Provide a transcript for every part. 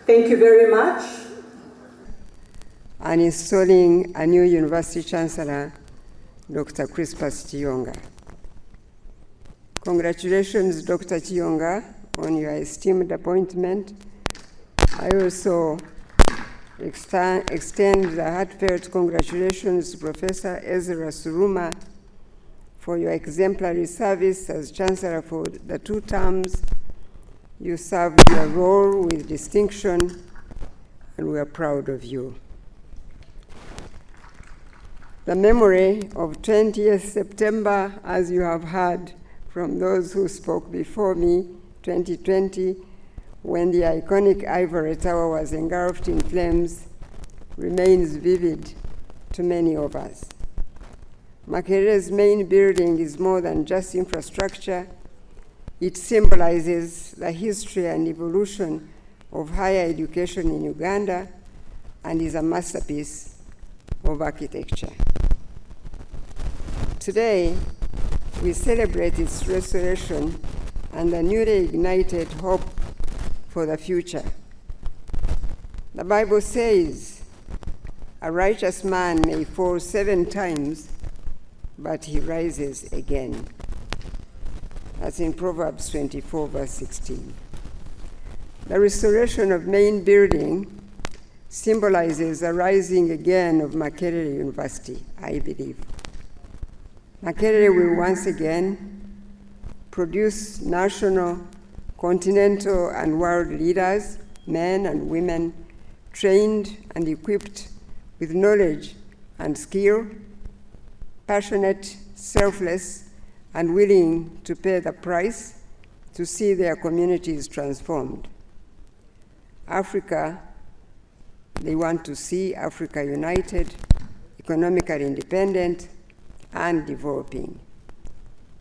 Thank you very much. And installing a new University Chancellor, Dr. Crispus Chiyonga. Congratulations, Dr. Chiyonga, on your esteemed appointment. I also extend the heartfelt congratulations to Professor Ezra Suruma for your exemplary service as Chancellor for the 2 terms. You served your role with distinction, and we are proud of you. The memory of 20th September, as you have heard from those who spoke before me, 2020, when the iconic Ivor Tower was engulfed in flames, remains vivid to many of us. Makerere's main building is more than just infrastructure. It symbolizes the history and evolution of higher education in Uganda and is a masterpiece of architecture. Today, we celebrate its restoration and the newly ignited hope for the future. The Bible says, "A righteous man may fall 7 times, but he rises again." That's in Proverbs 24, verse 16. The restoration of main building symbolizes the rising again of Makerere University, I believe. Makerere will once again produce national, continental, and world leaders, men and women, trained and equipped with knowledge and skill, passionate, selfless, and willing to pay the price to see their communities transformed. Africa, they want to see Africa united, economically independent, and developing.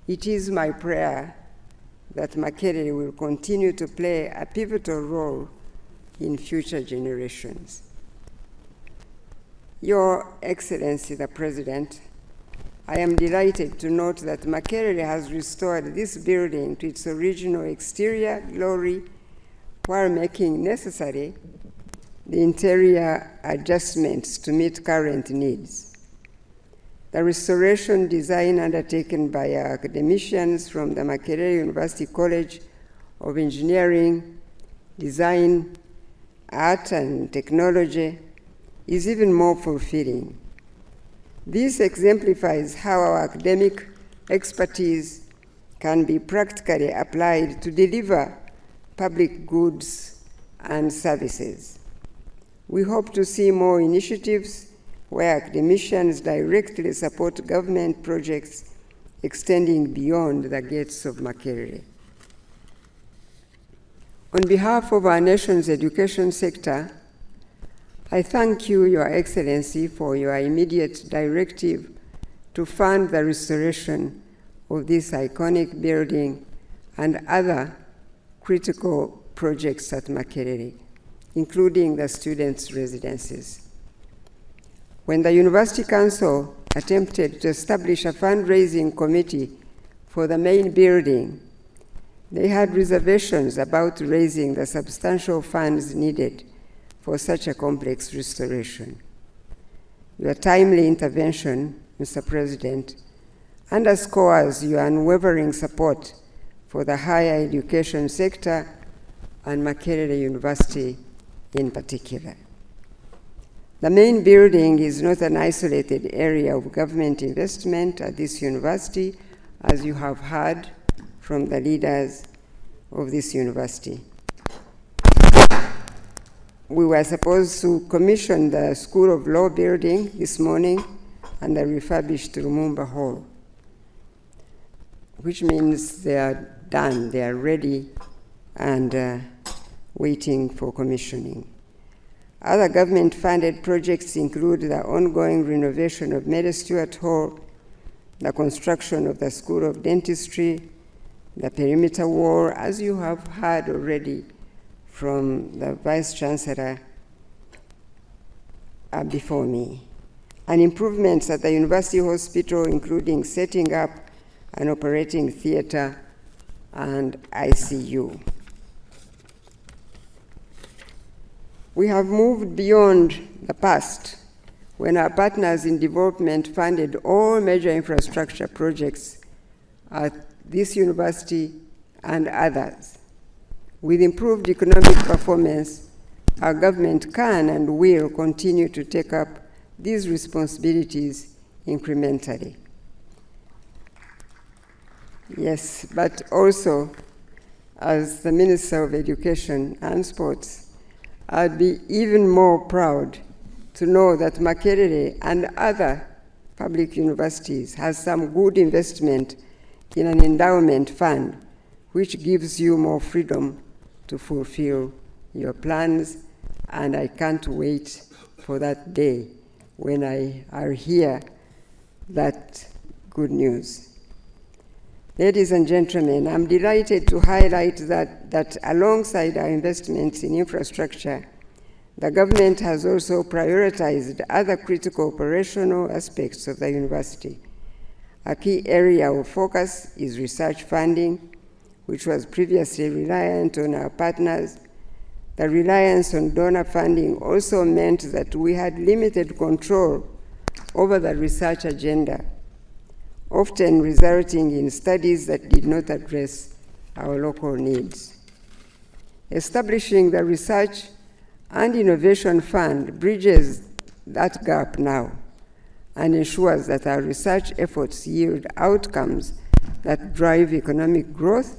It is my prayer that Makerere will continue to play a pivotal role in future generations. Your Excellency, the President, I am delighted to note that Makerere has restored this building to its original exterior glory while making necessary the interior adjustments to meet current needs. The restoration design undertaken by our academicians from the Makerere University College of Engineering, Design, Art, and Technology is even more fulfilling. This exemplifies how our academic expertise can be practically applied to deliver public goods and services. We hope to see more initiatives where academicians directly support government projects extending beyond the gates of Makerere. On behalf of our nation's education sector, I thank you, Your Excellency, for your immediate directive to fund the restoration of this iconic building and other critical projects at Makerere, including the students' residences. When the University Council attempted to establish a fundraising committee for the main building, they had reservations about raising the substantial funds needed for such a complex restoration. Your timely intervention, Mr. President, underscores your unwavering support for the higher education sector and Makerere University in particular. The main building is not an isolated area of government investment at this university, as you have heard from the leaders of this university. We were supposed to commission the School of Law building this morning and the refurbished Lumumba Hall, which means they are done, they are ready and waiting for commissioning. Other government-funded projects include the ongoing renovation of Mary Stuart Hall, the construction of the School of Dentistry, the perimeter wall, as you have heard already from the Vice Chancellor before me, and improvements at the University Hospital, including setting up an operating theater and ICU. We have moved beyond the past when our partners in development funded all major infrastructure projects at this university and others. With improved economic performance, our government can and will continue to take up these responsibilities incrementally. Yes, but also, as the Minister of Education and Sports, I'd be even more proud to know that Makerere and other public universities has some good investment in an endowment fund, which gives you more freedom to fulfill your plans, and I can't wait for that day when I hear that good news. Ladies and gentlemen, I'm delighted to highlight that alongside our investments in infrastructure, the government has also prioritized other critical operational aspects of the university. A key area of focus is research funding, which was previously reliant on our partners. The reliance on donor funding also meant that we had limited control over the research agenda, often resulting in studies that did not address our local needs. Establishing the Research and Innovation Fund bridges that gap now and ensures that our research efforts yield outcomes that drive economic growth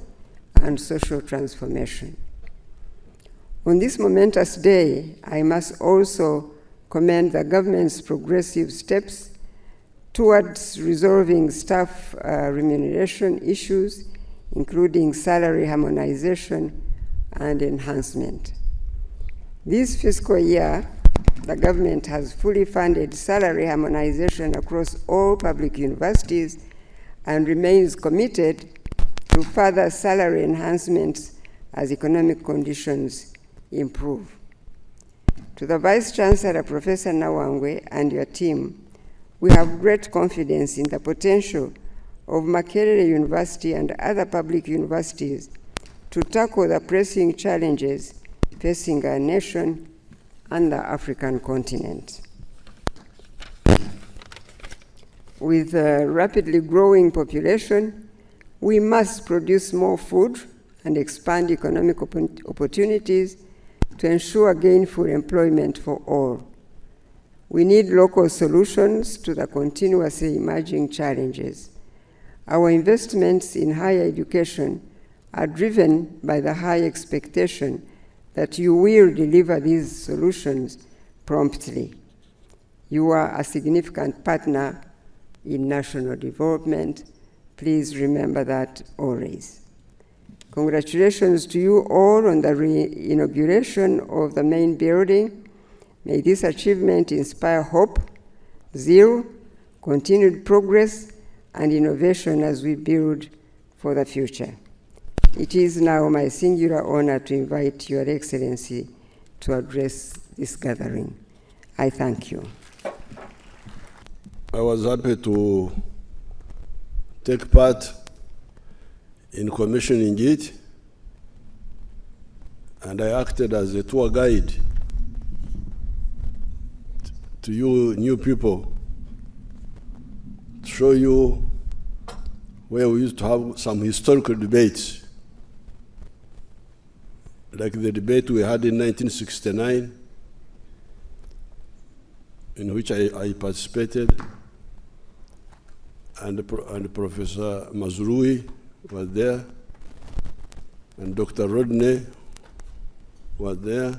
and social transformation. On this momentous day, I must also commend the government's progressive steps towards resolving staff remuneration issues, including salary harmonization and enhancement. This fiscal year, the government has fully funded salary harmonization across all public universities and remains committed to further salary enhancements as economic conditions improve. To the Vice Chancellor, Professor Nawangwe, and your team, we have great confidence in the potential of Makerere University and other public universities to tackle the pressing challenges facing our nation and the African continent. With a rapidly growing population, we must produce more food and expand economic opportunities to ensure gainful employment for all. We need local solutions to the continuously emerging challenges. Our investments in higher education are driven by the high expectation that you will deliver these solutions promptly. You are a significant partner in national development. Please remember that always. Congratulations to you all on the re-inauguration of the main building. May this achievement inspire hope, zeal, continued progress, and innovation as we build for the future. It is now my singular honor to invite Your Excellency to address this gathering. I thank you. I was happy to take part in commissioning it, and I acted as a tour guide to you new people, to show you where we used to have some historical debates, like the debate we had in 1969, in which I participated, and Professor Mazrui was there, and Dr. Rodney was there.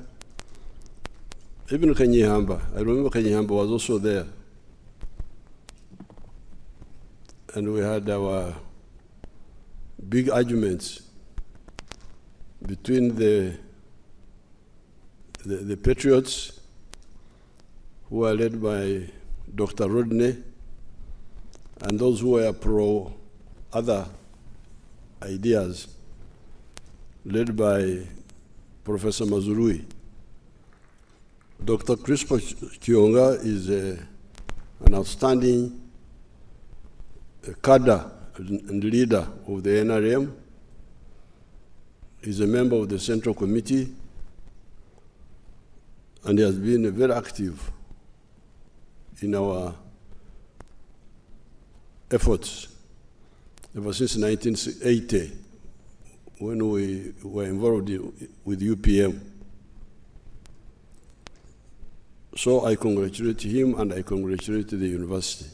Even Kanyihamba, I remember Kanyihamba was also there. And we had our big arguments between the patriots, who are led by Dr. Rodney, and those who were pro other ideas, led by Professor Mazurui. Dr. Crispo Kionga is an outstanding cadre and leader of the NRM. He's a member of the Central Committee, and he has been very active in our efforts ever since 1980, when we were involved with UPM. So I congratulate him and I congratulate the university.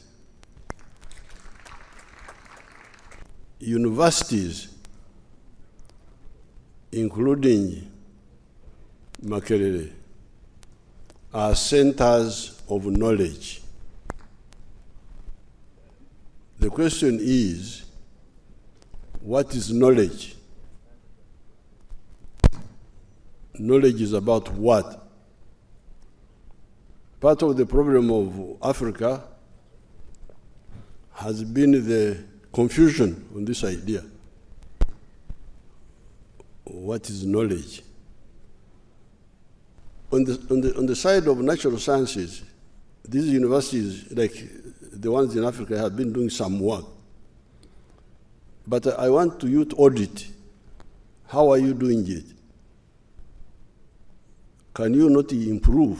Universities, including Makerere, are centers of knowledge. The question is, what is knowledge? Knowledge is about what? Part of the problem of Africa has been the confusion on this idea. What is knowledge? On the side of natural sciences, these universities, like the ones in Africa, have been doing some work. But I want you to audit. How are you doing it? Can you not improve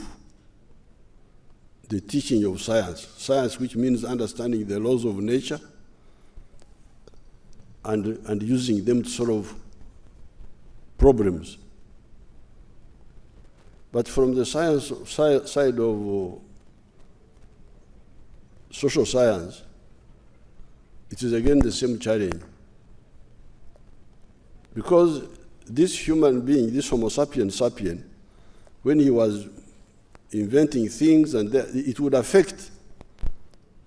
the teaching of science? Science, which means understanding the laws of nature and using them to solve problems. But from the science side of social science, it is again the same challenge. Because this human being, this Homo sapiens sapien, when he was inventing things, and it would affect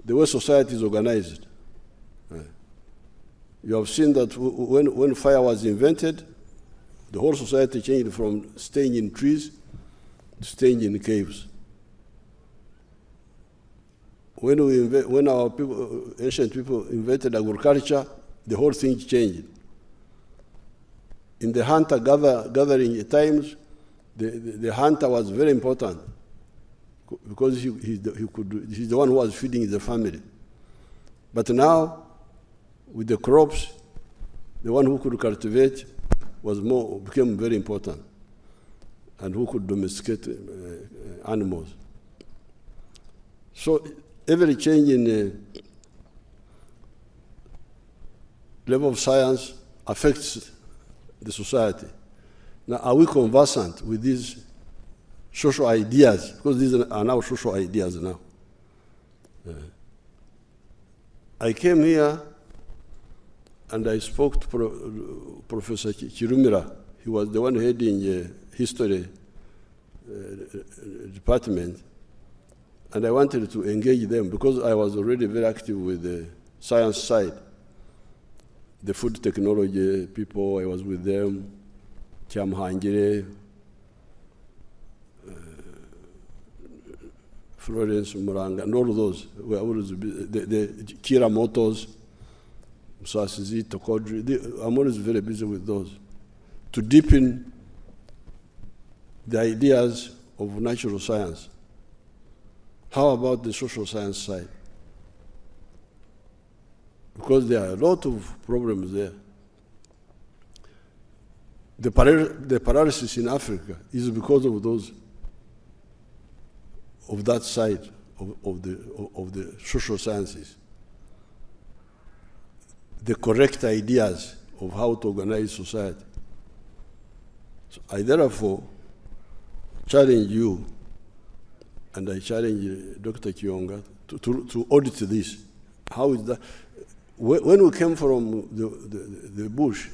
the way society is organized. You have seen that when fire was invented, the whole society changed from staying in trees to staying in caves. When our people, ancient people invented agriculture, the whole thing changed. In the hunter-gathering times, the hunter was very important because he's the one who was feeding the family. But now, with the crops, the one who could cultivate became very important, and who could domesticate animals. So every change in level of science affects the society. Now, are we conversant with these social ideas? Because these are now social ideas now. I came here and I spoke to Professor Chirumira. He was the one heading the history department. And I wanted to engage them because I was already very active with the science side. The food technology people, I was with them. Chamhangire, Florence Muranga, and all of those were always the Kira Motors, Musasizi, Tokodri. I'm always very busy with those to deepen the ideas of natural science. How about the social science side? Because there are a lot of problems there. The paralysis in Africa is because of that side of the social sciences. The correct ideas of how to organize society. So I therefore challenge you, and I challenge Dr. Kionga to audit this. How is that? When we came from the bush,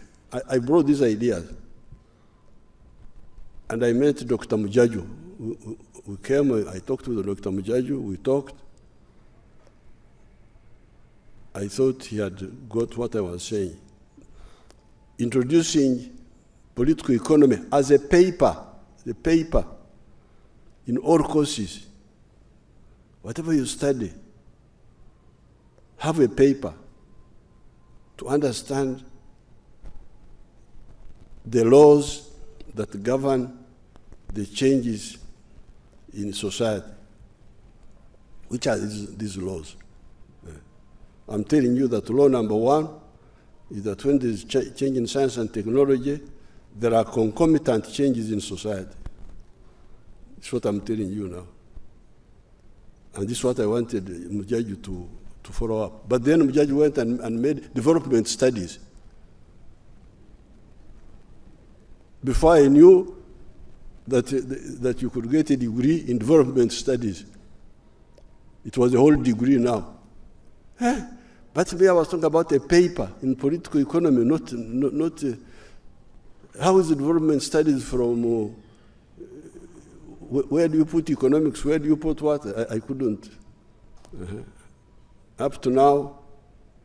I brought these ideas. And I met Dr. Mujaju. We came, I talked to Dr. Mujaju, we talked. I thought he had got what I was saying. Introducing political economy as a paper in all courses. Whatever you study, have a paper to understand the laws that govern the changes in society. Which are these laws? I'm telling you that law number one is that when there's change in science and technology, there are concomitant changes in society. That's what I'm telling you now. And this is what I wanted Mujaju to follow up. But then Mujaju went and made development studies. Before I knew, that you could get a degree in development studies. It was a whole degree now. But me, I was talking about a paper in political economy, not how is the development studies from, where do you put economics, where do you put what? I couldn't. Up to now,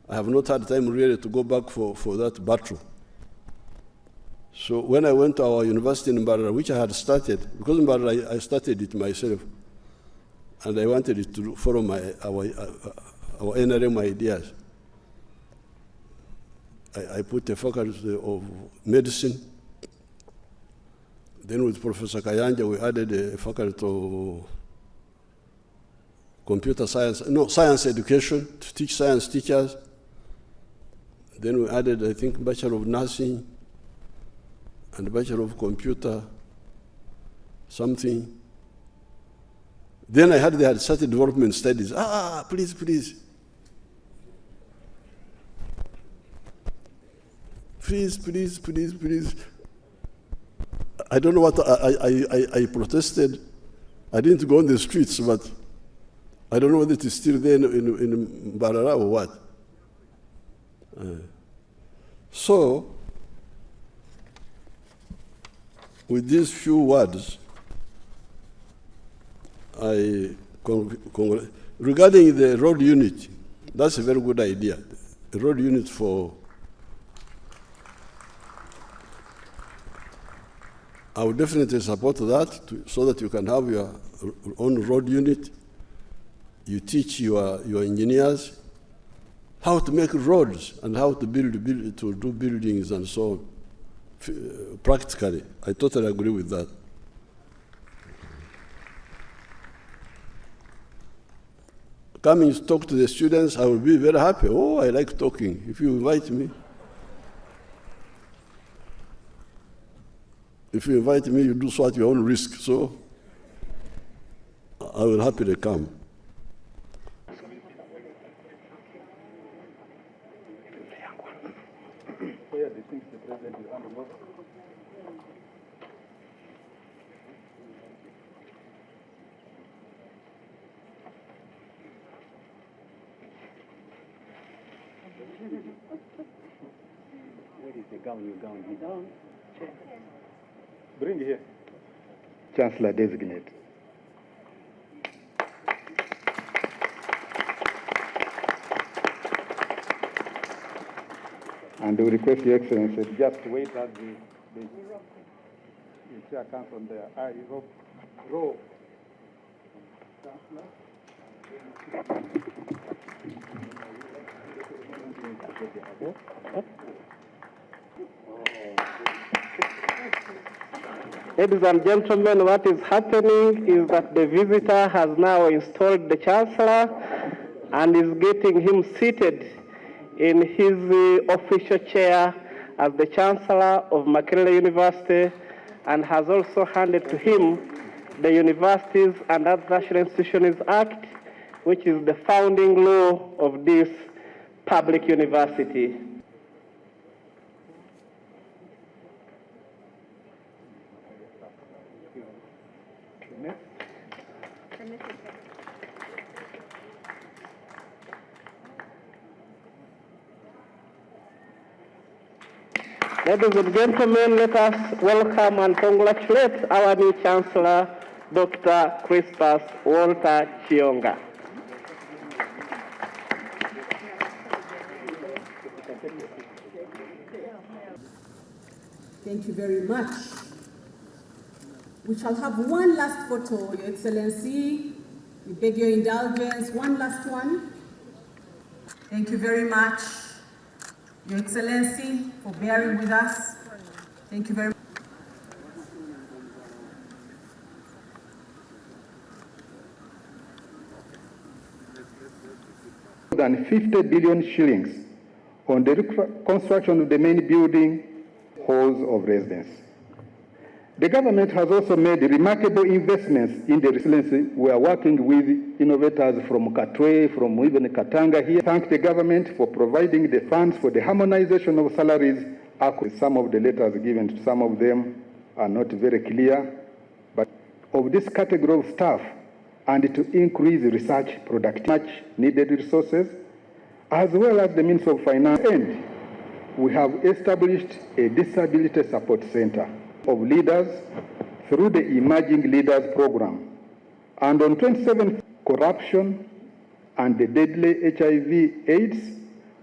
I have not had time really to go back for that battle. So when I went to our university in Mbarara, which I had started, because in Mbarara I started it myself, and I wanted it to follow our NRM ideas. I put a faculty of medicine. Then with Professor Kayanja, we added a faculty of computer science, science education, to teach science teachers. Then we added, I think, Bachelor of Nursing and Bachelor of Computer something. Then they had started development studies. Please. Please. I don't know what I protested. I didn't go on the streets, but I don't know whether it is still there in Mbarara or what. So, with these few words, regarding the road unit, that's a very good idea. The road unit I would definitely support that, so that you can have your own road unit. You teach your engineers how to make roads and how to to do buildings and so on. Practically, I totally agree with that. Coming to talk to the students, I will be very happy. I like talking. If you invite me. If you invite me, you do so at your own risk. So I will happily come. Where is the gown? Your gown? The gown. Bring it here. Chancellor designate. And we request Your Excellency just wait as the chair comes from there. Row. Chancellor. Ladies and gentlemen, what is happening is that the visitor has now installed the Chancellor and is getting him seated in his official chair as the Chancellor of Makerere University, and has also handed to him the Universities and Other National Institutions Act, which is the founding law of this public university. Ladies and gentlemen, let us welcome and congratulate our new Chancellor, Dr. Crispus Walter Chionga. Thank you very much. We shall have one last photo, Your Excellency. We beg your indulgence. One last one. Thank you very much, Your Excellency, for bearing with us. Thank you very much. More than 50 billion shillings on the reconstruction of the main building halls of residence. The government has also made remarkable investments in the resilience. We are working with innovators from Katwe, from even Katanga here. Thank the government for providing the funds for the harmonization of salaries. Some of the letters given to some of them are not very clear. of this category of staff and to increase research productivity, much needed resources, as well as the means of finance. And we have established a disability support center of leaders through the Emerging Leaders Program. And on 27th, corruption and the deadly HIV/AIDS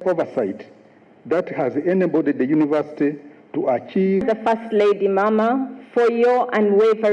oversight that has enabled the university to achieve. The First Lady Mama, for your unwavering